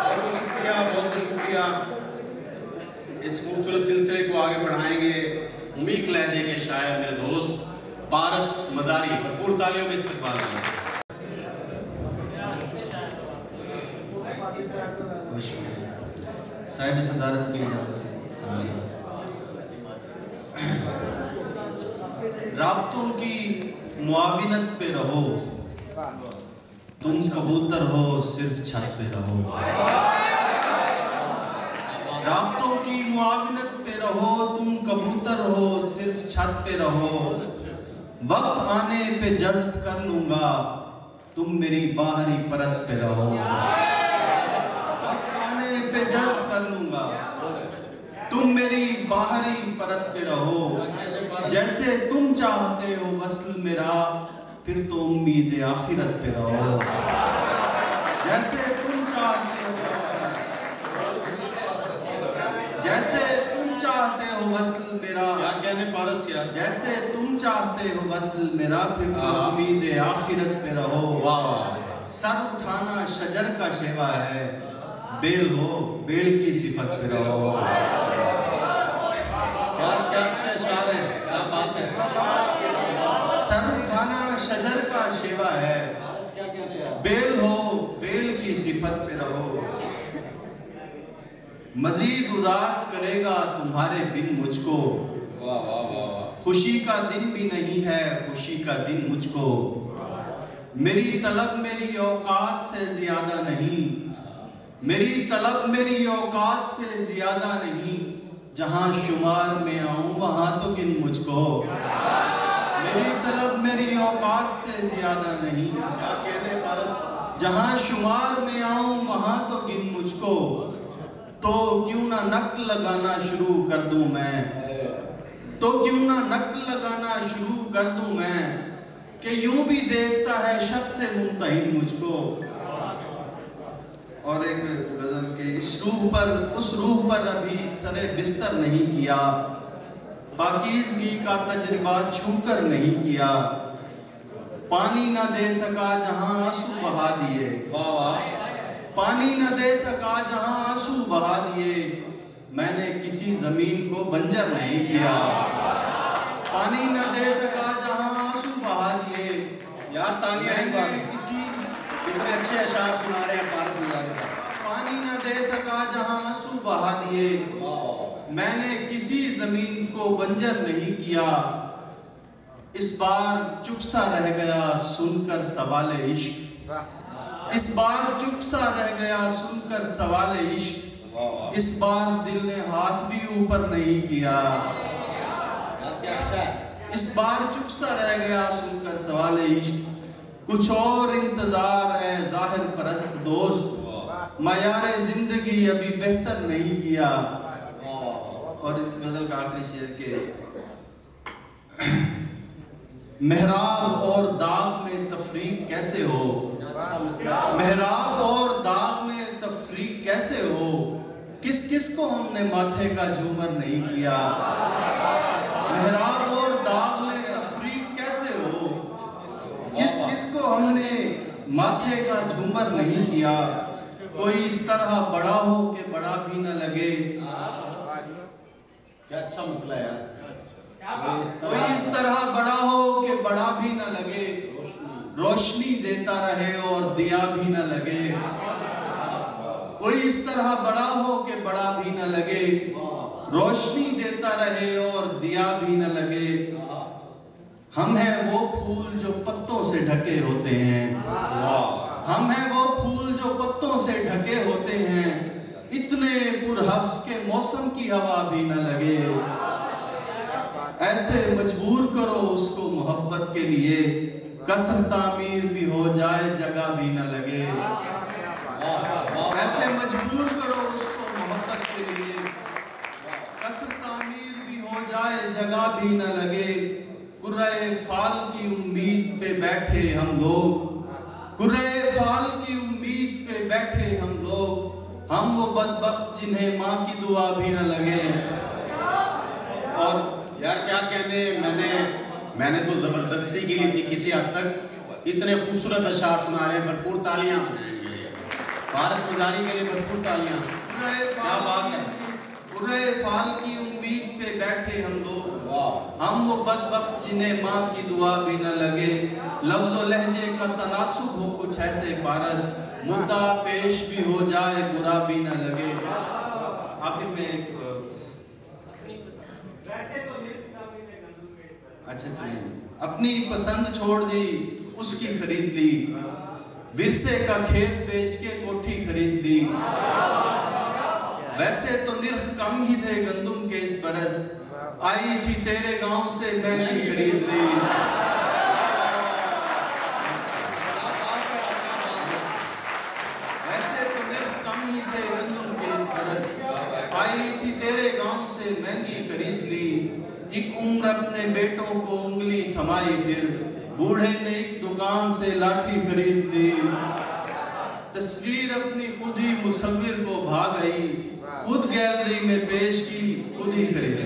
बहुत बहुत शुक्रिया। इस खूबसूरत सिलसिले को आगे बढ़ाएंगे उमीक लहजे के शायर मेरे दोस्त पारस मजारी। भरपूर तालियों में इस्तकबाल करें। साहिब सदारत की राब्तों की मुआविनत पे रहो, तुम कबूतर हो सिर्फ छत पे रहो। राब्तों की मुआविनत पे रहो, तुम कबूतर हो सिर्फ छत पे रहो। वक्त आने पे जज्ब कर लूंगा, तुम मेरी बाहरी परत पे रहो। वक्त आने पे जज्ब कर लूंगा, तुम मेरी बाहरी परत पे रहो। जैसे तुम चाहते हो वस्ल मेरा, फिर तो उम्मीद आखिरत पे रहो। जैसे तुम चाहते हो, जैसे तुम चाहते हो वस्ल मेरा, क्या कहने पारस यार, जैसे तुम चाहते हो वस्ल मेरा, फिर तो उम्मीद आखिरत पे रहो। वाह वाह। सर उठाना शजर का शेवा है, बेल हो बेल की सिफत पे रहो। क्या अच्छे शायर हैं, क्या बात है। सर उठाना शजर का शेवा है, बेल हो बेल की सिफत पे रहो। मजीद उदास करेगा तुम्हारे बिन मुझको, वाह वाह वाह। खुशी का दिन भी नहीं है खुशी का दिन मुझको। मेरी तलब मेरी औकात से ज्यादा नहीं, मेरी तलब मेरी औकात से ज्यादा नहीं। जहां शुमार में आऊं वहां तो गिन मुझको। मेरी तलब मेरी औकात से ज्यादा नहीं, क्या कहने पारस। जहां शुमार में आऊं वहां तो गिन मुझको। तो क्यों ना नक्ल लगाना शुरू कर दूं मैं, तो क्यों ना नक्ल लगाना शुरू कर दूं मैं, कि यूं भी देखता है शक से मुमतहिन मुझको। और एक गजल के इस रूह पर उस रूह पर अभी सरे बिस्तर नहीं किया, पाकीज़गी का तजर्बा छूकर नहीं किया। पानी न दे सका जहां आंसू बहा दिए, वाह वाह। पानी न दे सका जहां आंसू बहा दिए। मैंने किसी जमीन को बंजर नहीं किया, पानी न दे सका जहां आंसू बहा दिए। यार तालियां किसी कितने अच्छे अशार सुना रहे हैं पारस मजारी साहब। पानी न दे सका जहां आंसू बहा दिए। मैंने किसी जमीन को बंजर नहीं किया। इस बार चुप सा रह गया सुनकर सवाल इश्क, इस बार चुप सा रह गया सुनकर सवाल इश्क। इस बार दिल ने हाथ भी ऊपर नहीं किया। इस बार चुप सा रह गया सुनकर सवाल इश्क। कुछ और इंतजार है जाहिर परस्त दोस्त, मयारे जिंदगी अभी बेहतर नहीं किया। और इस गजल का आखिरी शेर के मेहराब और दाग में तफरीक कैसे हो, मेहराब और दाग में तफरीक कैसे हो। किस किस को हमने माथे का झूमर नहीं किया। मेहराब और दाग में तफरीक कैसे हो, किस किस को हमने माथे का झूमर नहीं किया। कोई इस तरह बड़ा हो कि बड़ा भी न लगे, क्या अच्छा मुकला यार। कोई इस तरह बड़ा हो कि बड़ा भी न लगे। रोशनी देता रहे और दिया भी न लगे। कोई इस तरह बड़ा हो कि बड़ा भी न लगे। रोशनी देता रहे और दिया भी न लगे। हम हैं वो फूल जो पत्तों से ढके होते हैं, हम हैं वो फूल जो पत्तों से ढके होते हैं। इतने पुरहब्स के मौसम की हवा भी न लगे। ऐसे मजबूर करो उसको मोहब्बत के लिए, कसर तामीर भी हो जाए जगह भी न लगे। ऐसे मजबूर करो उसको मोहब्बत के लिए, कसर तामीर भी हो जाए जगह भी न लगे। कुर्रे फाल की उम्मीद पे बैठे हम लोग, कुर्रे फाल की उम्मीद पे बैठे हम लोग। हम वो बदबख्त जिन्हें माँ की दुआ भी न लगे। और यार क्या कहने, मैंने तो जबरदस्ती की ली थी किसी हद तक। इतने खूबसूरत अशार सुना रहे हैं, भरपूर तालियां बजाएंगे। पारस मजारी के लिए भरपूर तालियां। क्या बात है। उर्रे फाल की उम्मीद पे बैठे हम दो, हम वो बदबख्त जिन्हें माँ की दुआ भी न लगे। लफ्ज़ो लहजे का तनासुब हो कुछ ऐसे पारस, मुद्दा पेश भी हो जाए बुरा भी न लगे। आखिर में एक अच्छा चलिए, अपनी पसंद छोड़ दी उसकी खरीद ली, विरसे का खेत बेच के कोठी खरीद ली। वैसे तो निर्ख कम ही थे गंदुम के इस बरस, आई थी तेरे गांव से मैंने खरीद ली। वैसे तो निर्ख कम ही थे गंदुम के इस बरस, आई थी तेरे गांव से महंगी खरीद ली। एक उम्र अपने बेटों को उंगली थमाई, फिर बूढ़े ने एक दुकान से लाठी खरीद ली। तस्वीर अपनी खुद ही मुसव्विर को भाग आई, खुद गैलरी में पेश की खुद ही खरीद